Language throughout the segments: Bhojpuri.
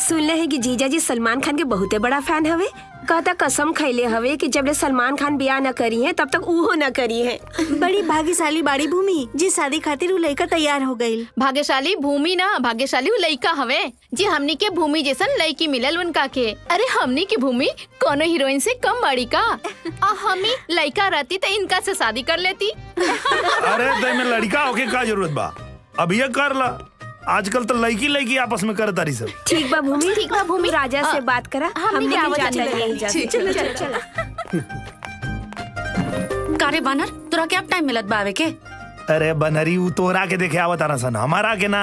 सुनले है कि जीजा जी सलमान खान के बहुते बड़ा फैन हवे। कहता कसम खैले हवे कि जब ले सलमान खान ब्याह न करी है तब तक उहो न करी है। बड़ी भाग्यशाली बाड़ी भूमि जी शादी खातिर उ लड़का तैयार हो गई। भाग्यशाली भूमि ना, भाग्यशाली लड़का हवे जी। हमनी के भूमि जैसन लड़की मिलल उनका के। अरे हमनी की भूमि कोनो हीरोइन से कम बड़ी का। हमी लड़का रहती तो इनका से शादी कर लेती। अरे में लड़का होके का जरूरत बा, अब ये कर ला। आजकल तो लड़की आपस में करता रही सब। ठीक बा भूमि, ठीक बा भूमि। राजा से बात करा, हमने चलो कारे बानर तोरा के अब टाइम मिलत बा आवे के? अरे बनरी उ तोरा के देखे आवत आना सन, हमारा के ना।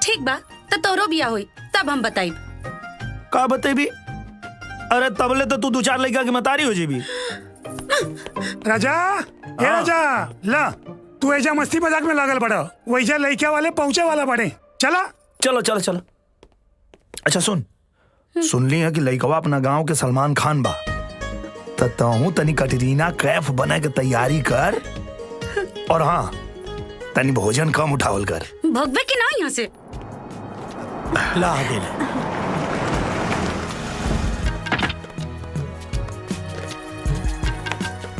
ठीक बा तो तोरो बिया होई तब हम बताई। का बतेबी? अरे तबले तो तू 2-4 लड़का के मतारी हो जेबी। राजा ए राजा ला, तू ऐजा मस्ती मजाक में लागल बड़ा, वैजा लड़का वाले पहुंचे वाला बड़े। चला चलो। अच्छा सुन ली है कि लड़कवा अपना गांव के सलमान खान बा। तहू तनी कटरीना कैफ बने के तैयारी कर। और हाँ, तनी भोजन कम उठावल कर। भगवे के ना यहाँ से। ला आगे ले।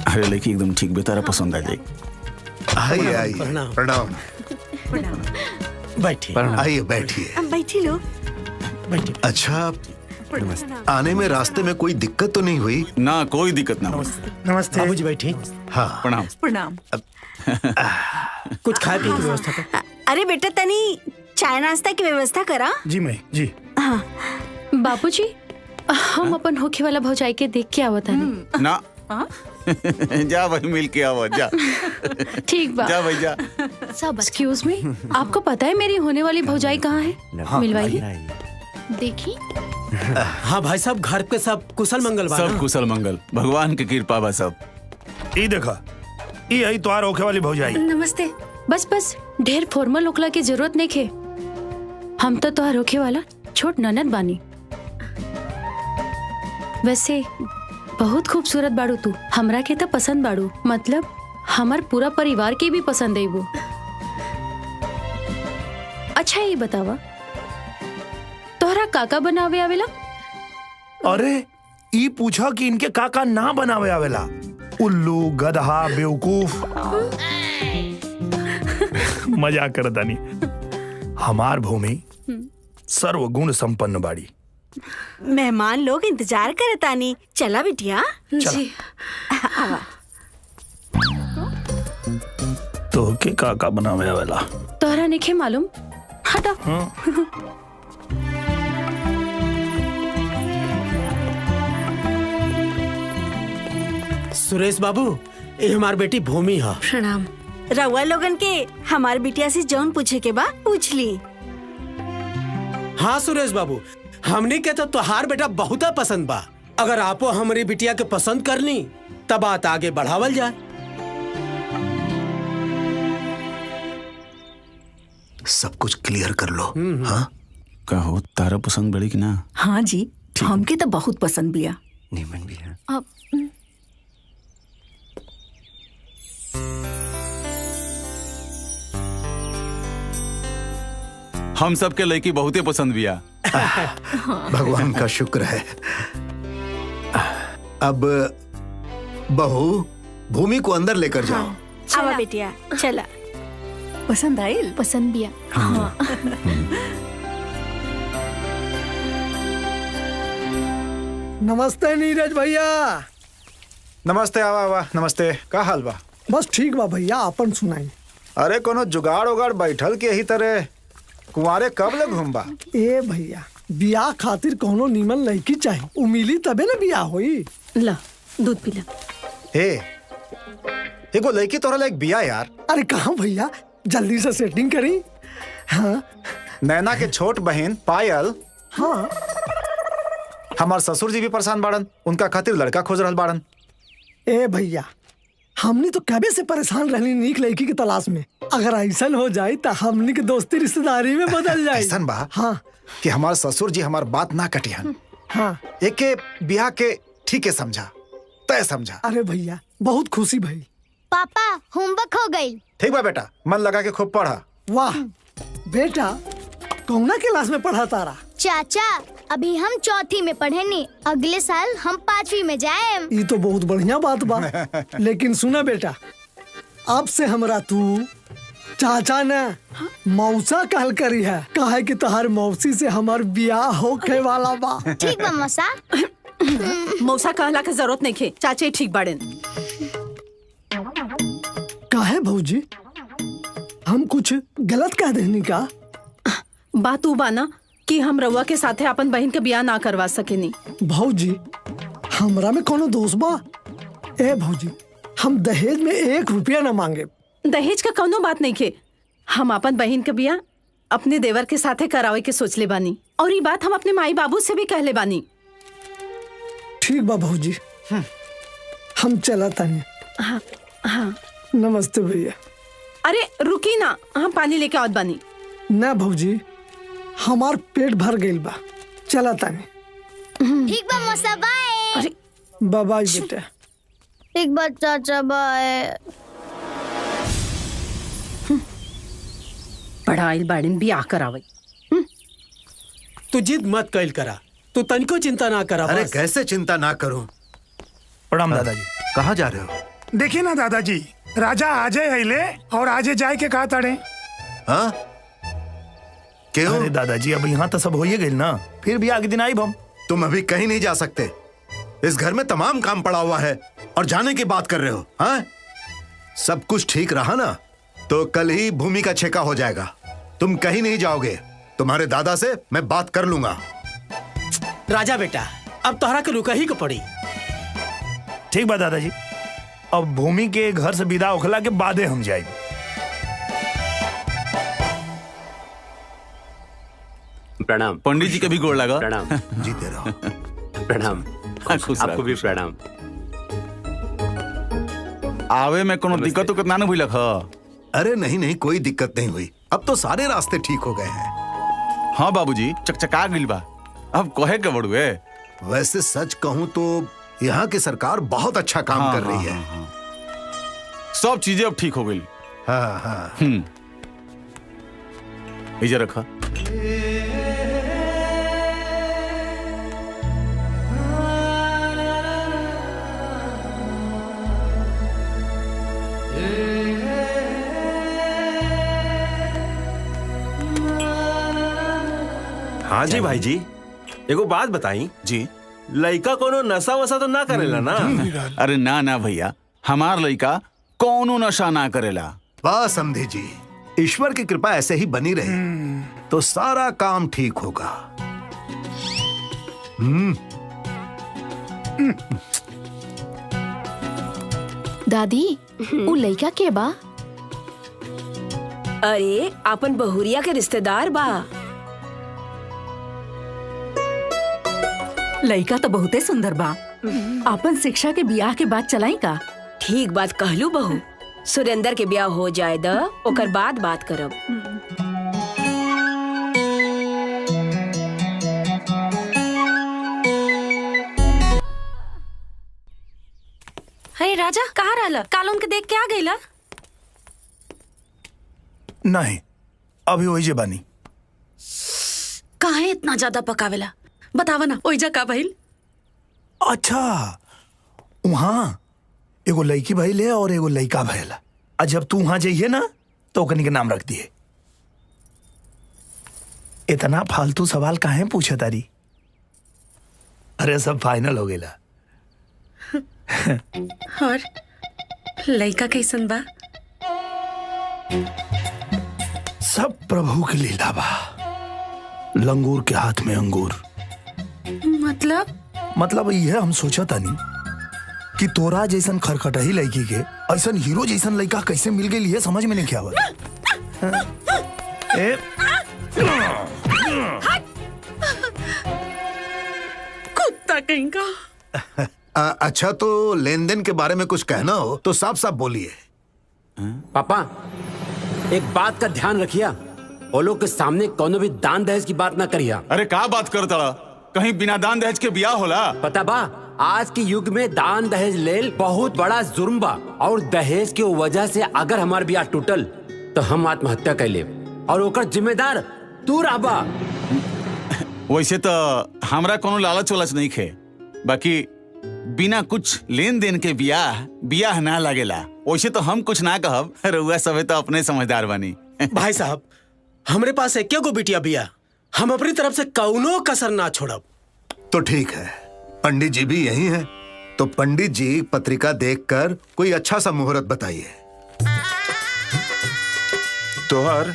अरे लड़की एकदम ठीक बेतारा पसंद आ जाएगी। आइए प्रणाम। बैठिए। आइए बैठिए। बैठी लो। अच्छा, आने में रास्ते में कोई दिक्कत तो नहीं हुई? ना कोई दिक्कत ना हो। नमस्ते बाबूजी बैठिए। हाँ प्रणाम। कुछ खाए पी की व्यवस्था कर। अरे बेटा तनी चाय नाश्ता की व्यवस्था करा। जी। बाबूजी हम अपन होखे वाला भौजाई के देख के आवत हनी। ना जा भाई मिल के आओ जा। ठीक बा। जा भाई जा। सब एक्सक्यूज मी, आपको पता है मेरी होने वाली भौजाई कहाँ है? मिलवाइए। देखी। हाँ भाई साहब, घर पे सब कुशल मंगल बा ना? सब कुशल मंगल, भगवान की कृपा बा सब। ई देखा, ई है तोहार होखे वाली भौजाई। नमस्ते। बस ढेर फॉर्मल होखला की जरूरत नहीं खे। हम तो तोहार होखे वाला छोट ननद बानी। वैसे बहुत खूबसूरत बाड़ू तू, हमरा के तो पसंद बाड़ू, मतलब हमार पूरा परिवार के भी पसंद है वो। अच्छा ये बतावा, तोहरा काका बनावे आवेला? अरे ई पूछा कि इनके काका ना बनावे आवेला। उल्लू, गधा, बेवकूफ। मजाक करता नहीं। हमार भूमि सर्वगुण संपन्न बाड़ी। मेहमान लोग इंतजार करतानी। चला बिटिया। जी। तो के काका बनावे आवेला? तोहरा निखे मालूम? हटा। सुरेश बाबू, ये हमार बेटी भूमि है। प्रणाम। रउआ लोगन के हमार बिटिया से जौन पूछे के बा पूछ ली। हाँ सुरेश बाबू, हमने के तो तुहार बेटा बहुत पसंद बा। अगर आपो हमारी बिटिया के पसंद कर ली तब बात आगे बढ़ावल जाए। सब कुछ क्लियर कर लो। हाँ का हो, तारा पसंद बड़ी कि ना? हाँ जी, हमके तो बहुत पसंद बिया। नीमन भी है। हम सबके लड़की बहुते पसंद बिया। भगवान का शुक्र है। अब बहू भूमि को अंदर लेकर जाओ। आवा बिटिया चला। पसंद आई? पसंद बिया। हाँ। नमस्ते नीरज भैया। नमस्ते। आवा नमस्ते। का हाल बा? बस ठीक बा भैया, अपन सुनाई। अरे कोनो जुगाड़ उगाड़ बैठल के यही तरह कुंवारे कब ले घूमबा? ए भैया, बियाह खातिर कोनो नीमन लड़की चाहिए, उ मिली तबे ना बियाह होई। ला दूध पिला। एगो लड़की तोरा लायक बिया यार। अरे कहाँ भैया, जल्दी से सेटिंग करी। हाँ। नैना के छोट बहन पायल। हाँ। हमार ससुर जी भी परेशान बाड़न, उनका खातिर लड़का खोज रहल बाड़न। ए भैया, हमनी तो कबे से परेशान रहनी नीक लड़की की तलाश में। अगर ऐसा हो जाए तो हमनी के दोस्ती रिश्तेदारी में बदल जाए। ऐसा बा हाँ कि हमार ससुर जी हमार बात ना कटिहन। हाँ। एक के बियाह के ठीक है समझा, तय समझा। अरे भैया बहुत खुशी भाई। पापा होमवर्क हो गई। ठीक बा बेटा, मन लगा के खूब पढ़ा। वाह बेटा, कौना क्लास में पढ़ा तारा? चाचा अभी हम चौथी में पढ़े नी, अगले साल हम 5वीं में जाए। ये तो बहुत बढ़िया बात बा। लेकिन सुना बेटा, अब से हमरा तू चाचा ने मौसा कहल करी है, काहे कि तहार मौसी से हमार बियाह होके वाला बा। ठीक बा मौसा। मौसा कहला के जरूरत नहीं खे, चाचे ठीक बाड़न। काहे भौजी, हम कुछ गलत कह देनी का? बात उ बाना कि हम रउआ के साथे अपन बहन के बियाह ना करवा सकेनी। भौजी हमरा में कोनो दोष बा? ए भौजी, हम दहेज में 1 रुपया न मांगे। दहेज का कौनो बात नहीं खे। हम अपन बहन के बियाह अपने देवर के साथे करावे के सोचले बानी, और ये बात हम अपने माई बाबू से भी कहले बानी। ठीक बा भौजी, हम चला तानी। हाँ हाँ। नमस्ते भैया। अरे रुकी ना, हम पानी लेके आवत बानी। ना भौजी, हमार पेट भर गइल बा, चला तानी। ठीक बा मौसा, बाय। अरे बाय बाय बेटा। ठीक बा चाचा, बाय। पढ़ाई बाड़न बियाह करावे। तू जिद मत कैल करा, तू तनिको चिंता ना करा। अरे बस। कैसे चिंता ना करूं। प्रणाम दादाजी। कहाँ जा रहे हो? देखिए ना दादाजी, राजा आजे अइले और आजे जाए के कहा ताड़े। हाँ? क्यों? अरे दादाजी, अब यहाँ तो सब हो ही गई ना, फिर भी आगे दिन आई हम। तुम अभी कहीं नहीं जा सकते। इस घर में तमाम काम पड़ा हुआ है और जाने की बात कर रहे हो। हाँ? सब कुछ ठीक रहा ना तो कल ही भूमि का छेका हो जाएगा। तुम कहीं नहीं जाओगे। तुम्हारे दादा से मैं बात कर लूंगा। राजा बेटा, अब तोहरा के रुका ही को पड़ी। ठीक बा दादाजी, अब भूमि के घर से विदा होखला के बादे हम जाए। प्रणाम। पंडित जी के भी गोड़ लगा। प्रणाम। जीते रहो। प्रणाम। आपको भी प्रणाम। आवे में कोनो दिक्कत तो कितना न हुई लख? अरे नहीं नहीं, कोई दिक्कत नहीं हुई। अब तो सारे रास्ते ठीक हो गए हैं। हाँ बाबूजी, चकचका गिल बा। अब कहे के बड़ुए। वैसे सच कहूं तो यहाँ की सरकार बहुत अच्छा काम कर रही है। सब चीजें अब ठीक हो गई। हाँ हाँ। इजे रखा। हाँ जी भाई जी, एगो बात बताई जी। लड़का कोनो नशा वशा तो ना करेला ना? अरे ना ना भैया, हमार लड़का कौनो नशा ना करेला। बस समझे जी, ईश्वर की कृपा ऐसे ही बनी रहे तो सारा काम ठीक होगा। दादी, उ लइका के बा? अरे अपन बहुरिया के रिश्तेदार बा। लड़का तो बहुते सुंदर बा। अपन शिक्षा के बियाह के बाद चलाई का? ठीक बात कहलू बहू, सुरेंद्र के ब्याह हो जाए द, ओकर बाद बात करब। अरे राजा, कहाँ रहला? काल उनके देख के आ गईला? नहीं, अभी वही जे बानी। काहे इतना ज्यादा पकावेला? बतावा ना, ओइजा का भइल? अच्छा, वहाँ एगो लड़की भइल है और एगो लड़का भइल। और जब तू वहां जाइए ना तो ओकनी के नाम रख दिए। इतना फालतू सवाल काहे पूछे तारी? अरे सब फाइनल हो गया। और लड़का कैसन बा? सब प्रभु की लीला बा। लंगूर के हाथ में अंगूर। मतलब यह हम सोचा तानी कि तोरा जैसन खरखटही लड़की के ऐसन हीरो जैसन लड़का कैसे मिल गई है, समझ में नहीं क्या हुआ। कुत्ता कहीं का। अच्छा, तो लेन देन के बारे में कुछ कहना हो तो साफ साफ बोलिए। पापा, एक बात का ध्यान रखिया, वो लोग के सामने कोनो भी दान दहेज की बात ना करिया। अरे का बात करता? कहीं बिना दान दहेज के ब्याह होला? पता बा, आज के युग में दान दहेज लेल बहुत बड़ा जुर्म बा, और दहेज के वजह से अगर हमार ब्याह टूटल तो हम आत्महत्या कर ले, और ओकर जिम्मेदार तू रहबा। वैसे तो हमरा कोनो लालच वालच नहीं खे, बाकी बिना कुछ लेन देन के बियाह ना लगेला। वैसे तो हम कुछ ना कहब, रउआ सबे तो अपने समझदार बनी। भाई साहब, हमरे पास एक गो बिटिया बिया, हम अपनी तरफ से कौनो कसर ना छोड़ब। तो ठीक है, पंडित जी भी यही हैं, तो पंडित जी पत्रिका देखकर कोई अच्छा सा मुहूर्त बताइए। तोहर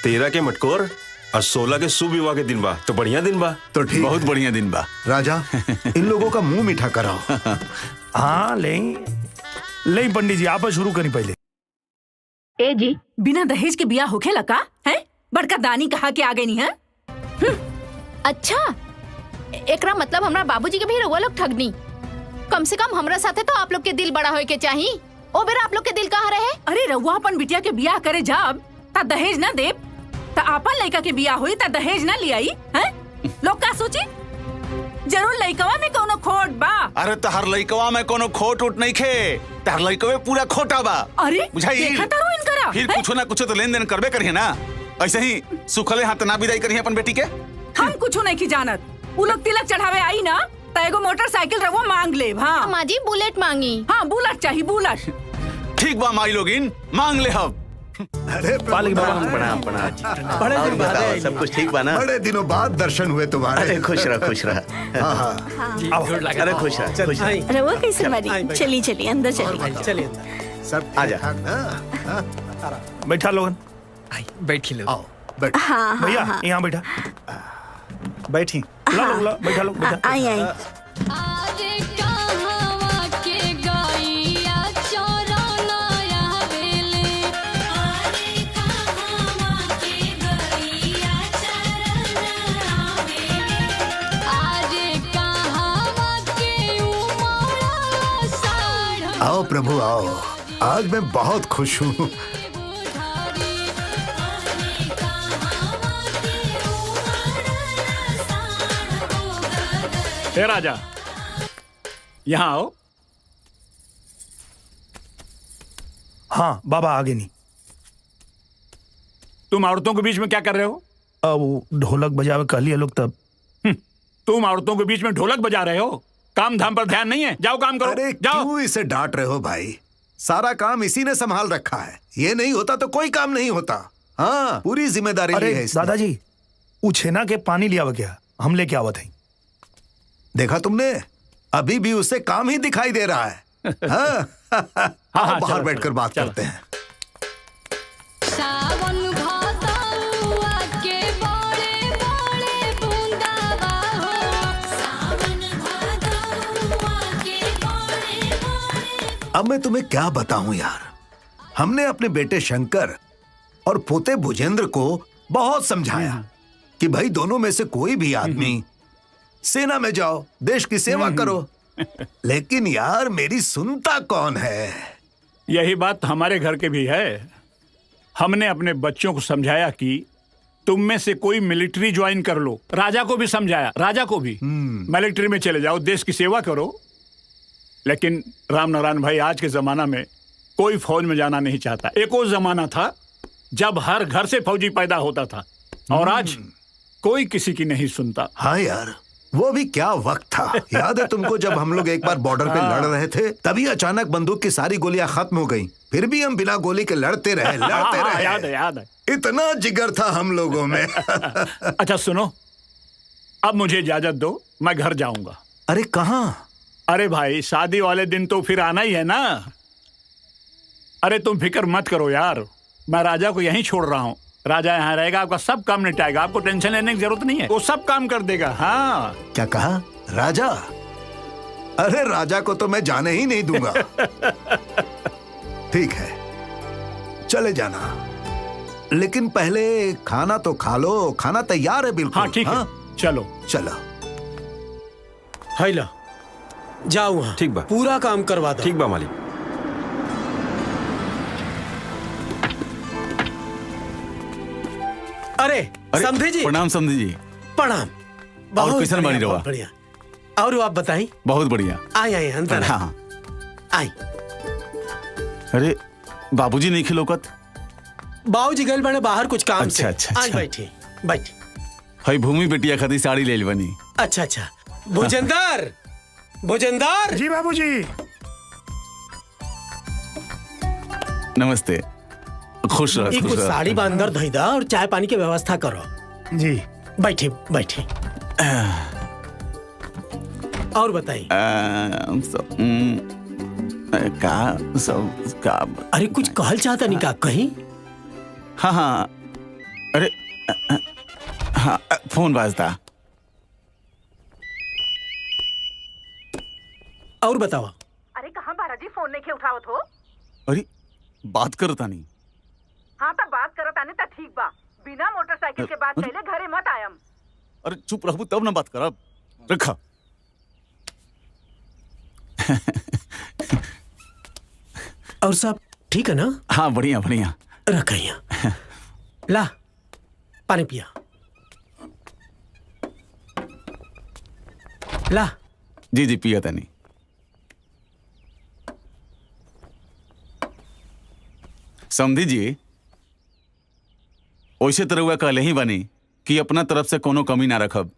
13 के मटकोर और 16 के शुभ विवाह के दिन बा, तो बढ़िया दिन बा। तो ठीक, बहुत बढ़िया दिन बा। राजा, इन लोगों का मुंह मीठा कराओ। हाँ ले पंडित जी, आप शुरू करी पहले। ए जी, बिना दहेज के बिया होखे लका है? बड़का दानी कहा के आ गई नहीं है? अच्छा, एकरा मतलब हमरा बाबूजी के भी रउआ लोग ठगनी। कम से कम हमरा साथे तो आप लोग के दिल बड़ा होए के चाहिए। ओ बेरा आप लोग के दिल कहाँ रहे? अरे रउआ अपन बिटिया के बियाह करे जाब ता दहेज ना देब, ता अपन लड़का के बियाह हुई ता दहेज ना लियाई हैं? लोग का सोची? जरूर लड़कवा में कोनो खोट बा। अरे तहर लइकवा में कोनो खोट उठ नहीं खे, तहर लइकवे पूरा खोटा बा। अरे बुझाई? देखा तारो इनकरा, फिर हैं? कुछ ना कुछ तो लेन देन करबे करिए ना। ऐसे ही सुखले हाथ ना विदाई करिए अपन बेटी के। हम कुछ नहीं की जानत। उ लोग तिलक चढ़ावे आई ना ता एगो मोटरसाइकिल रउआ मांग ले। हाँ माँ जी, बुलेट मांगी। हाँ, बुलेट चाहिए, बुलेट। ठीक बा माई लोगिन, मांग ले हम। अरे पालिक बाबा, प्रणाम। बड़े दिन बाद आए। सब कुछ ठीक बा ना? बड़े दिनों बाद दर्शन हुए तुम्हारे। अरे खुश रह, खुश रह। हाँ हाँ, अरे खुश रह, खुश रह। रउआ कैसे बानी? चलिए चलिए अंदर चलिए। चलिए सब आजा। ठीक-ठाक ना? बैठा लोगन, बैठी लो। आओ बैठ। भैया यहाँ बैठा, बैठी। ला बैठा लो, बैठा। आई आई। आओ प्रभु आओ, आज मैं बहुत खुश हूँ। हे राजा, यहाँ आओ। हाँ बाबा, आगे नहीं। तुम औरतों के बीच में क्या कर रहे हो? अब वो ढोलक बजावे कहलिए लोग तब। तुम औरतों के बीच में ढोलक बजा रहे हो? काम धाम पर ध्यान नहीं है? जाओ काम करो। अरे जाओ। क्यों इसे डांट रहे हो भाई? सारा काम इसी ने संभाल रखा है। ये नहीं होता तो कोई काम नहीं होता। हाँ, पूरी जिम्मेदारी ली है अरे इसने। दादाजी, उछेना के पानी लिया हुआ क्या? हम लेके आवत हैं। देखा तुमने, अभी भी उसे काम ही दिखाई दे रहा है। हाँ? आओ बाहर चलो, बैठकर बात चलो। करते हैं। अब मैं तुम्हें क्या बताऊं यार, हमने अपने बेटे शंकर और पोते भुजेंद्र को बहुत समझाया कि भाई दोनों में से कोई भी आदमी सेना में जाओ, देश की सेवा करो। लेकिन यार मेरी सुनता कौन है? यही बात हमारे घर के भी है। हमने अपने बच्चों को समझाया कि तुम में से कोई मिलिट्री ज्वाइन कर लो। राजा को भी समझाया, राजा को भी मिलिट्री में चले जाओ, देश की सेवा करो। लेकिन राम नारायण भाई, आज के जमाना में कोई फौज में जाना नहीं चाहता। एक और जमाना था जब हर घर से फौजी पैदा होता था, और आज कोई किसी की नहीं सुनता। हाँ यार, वो भी क्या वक्त था। याद है तुमको जब हम लोग एक बार बॉर्डर पे लड़ रहे थे, तभी अचानक बंदूक की सारी गोलियां खत्म हो गई, फिर भी हम बिना गोली के लड़ते रहे। याद है। इतना जिगर था हम लोगों में। अच्छा सुनो, अब मुझे इजाजत दो, मैं घर जाऊंगा। अरे कहाँ? अरे भाई, शादी वाले दिन तो फिर आना ही है ना। अरे तुम फिक्र मत करो यार, मैं राजा को यहीं छोड़ रहा हूँ। राजा यहाँ रहेगा, आपका सब काम निपटाएगा, आपको टेंशन लेने की जरूरत नहीं है, वो सब काम कर देगा। हाँ। क्या कहा? राजा? अरे राजा को तो मैं जाने ही नहीं दूंगा। ठीक है, चले जाना, लेकिन पहले खाना तो खा लो। खाना तैयार है बिल्कुल। हाँ ठीक है, चलो चलो। हैला जाओ वहाँ, ठीक बा। पूरा काम करवा दो। ठीक बा मालिक। अरे समझे जी। प्रणाम समझे जी। प्रणाम। और कैसन बनी रहा? बढ़िया। और आप बताई? बहुत बढ़िया। आए अंदर। हाँ। आई। अरे बाबूजी नहीं खिलौकत? बाबूजी गए बड़े बाहर कुछ काम अच्छा, से। अच्छा, आज अच्छा। बैठिए, बैठिए। हई भूमि बिटिया खातिर साड़ी ले बनी। अच्छा अच्छा भुजंदर भुजंदर जी बाबूजी। नमस्ते, खुश रहो, खुश कुछ रहो। साड़ी बांधर धोइदा और चाय पानी की व्यवस्था करो। जी बैठे बैठे। और बताइए। का अरे कुछ कहल चाहता नहीं का कहीं? हाँ हाँ, अरे हाँ, फोन बाजता। और बताओ। अरे कहाँ बाराजी फोन नहीं के उठावत हो? अरे बात करता नहीं। हाँ तब बात करत आने तक ठीक बा, बिना मोटरसाइकिल के बात कैले घरे मत आयम। अरे चुप रहबू तब ना बात करब। रखा। और सब ठीक है ना? हाँ बढ़िया बढ़िया। रखा यहाँ। ला पानी पिया। ला। जी जी पिया तनी। समझी जी, वैसे तरह हुआ कहले ही बनी कि अपना तरफ से कोनो कमी ना रखब।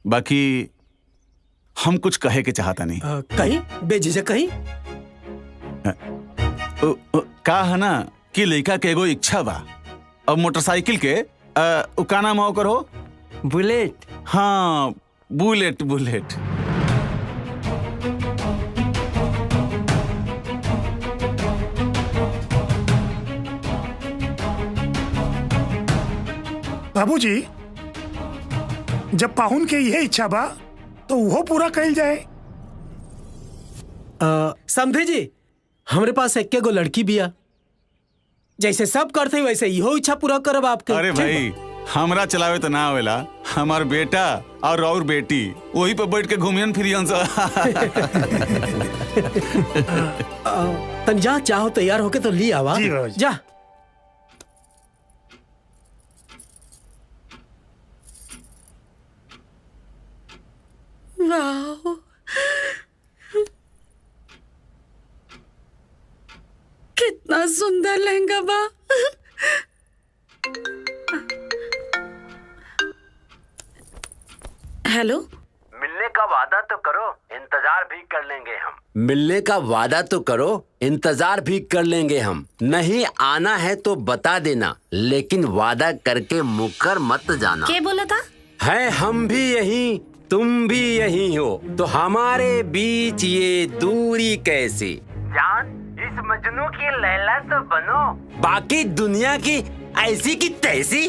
बाकी हम कुछ कहे के चाहता नहीं। कहीं बेझिझक कहीं। का है ना कि लड़का के एगो इच्छा बा। अब मोटरसाइकिल के का नाम हो करो? बुलेट। हाँ बुलेट बुलेट। बाबूजी, जब पाहुन के यह इच्छा बा तो वो पूरा कल जाए। समझे जी, हमारे पास एक गो लड़की बिया, जैसे सब करते वैसे इहो इच्छा पूरा करब आपके। अरे भाई हमरा चलावे तो ना आवेला, हमार बेटा और बेटी वही पे बैठ के घूमियन फिरियन सा। तन जा, चाहो तैयार होके तो ली आवा। जा। वाह, कितना सुंदर लहंगा बा। हेलो। मिलने का वादा तो करो, इंतजार भी कर लेंगे हम। मिलने का वादा तो करो, इंतजार भी कर लेंगे हम। नहीं आना है तो बता देना, लेकिन वादा करके मुकर मत जाना। क्या बोला था? है हम भी यही, तुम भी यही हो, तो हमारे बीच ये दूरी कैसी? जान इस मजनू की लैला तो बनो, बाकी दुनिया की ऐसी की तैसी।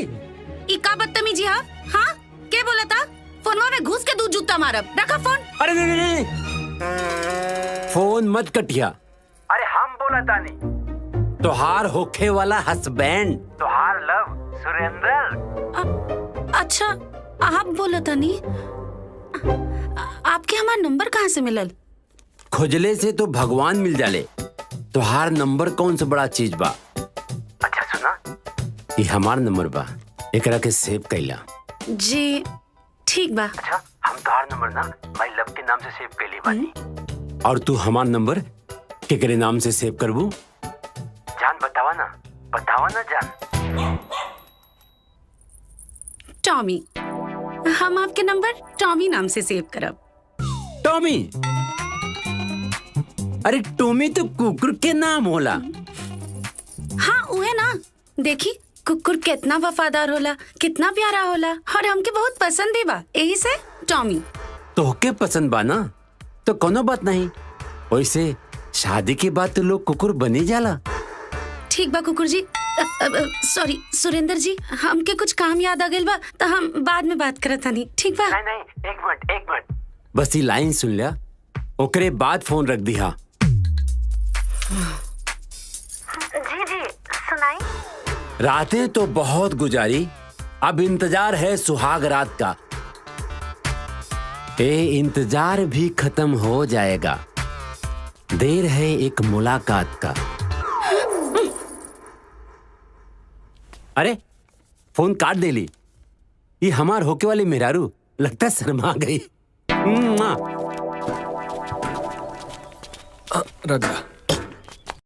इका बदतमीजी। हाँ हाँ, क्या बोला था? फोनवा में घुस के दूध जूता मारब। रखा फोन। अरे नहीं नहीं नहीं, फोन मत कटिया। अरे हम बोला तानी, तोहार होखे वाला हस्बैंड, तोहार लव सुरेंद्र। अच्छा आप बोला था नहीं? आपके हमारा नंबर कहाँ से मिलल? खोजले से तो भगवान मिल जाले, तोहार नंबर कौन सा बड़ा चीज बा। अच्छा सुना, ये हमार नंबर बा, एकरा के सेव कैला। जी ठीक बा। अच्छा हम तोहार नंबर ना माय लव के नाम से सेव कैली बानी। और तू हमार नंबर केकरे नाम से सेव करबू? जान बतावा ना जान। टॉमी। हम आपके नंबर टॉमी नाम से सेव करब। टॉमी? अरे टॉमी तो कुकुर के नाम होला। हाँ उहे ना, देखी कुकुर कितना वफादार होला, कितना प्यारा होला, और हमके बहुत पसंद भी बा, यही से टॉमी। तोहके पसंद बा ना तो कोनो बात नहीं, वैसे शादी के बाद तो लोग कुकुर बनी जाला। ठीक बा कुकुर जी। सॉरी सुरेंद्र जी, हमके कुछ काम याद आ गइल बा, तो हम बाद में बात करत हनी। ठीक बा? नहीं एक मिनट बस ये लाइन सुन लिया, ओकरे बाद फोन रख दिया। जी सुनाई। रातें तो बहुत गुजारी, अब इंतजार है सुहाग रात का। ये इंतजार भी खत्म हो जाएगा, देर है एक मुलाकात का। अरे फोन काट दे ली, ये हमार होके वाली मेहरारू लगता शर्मा गई। रख दा।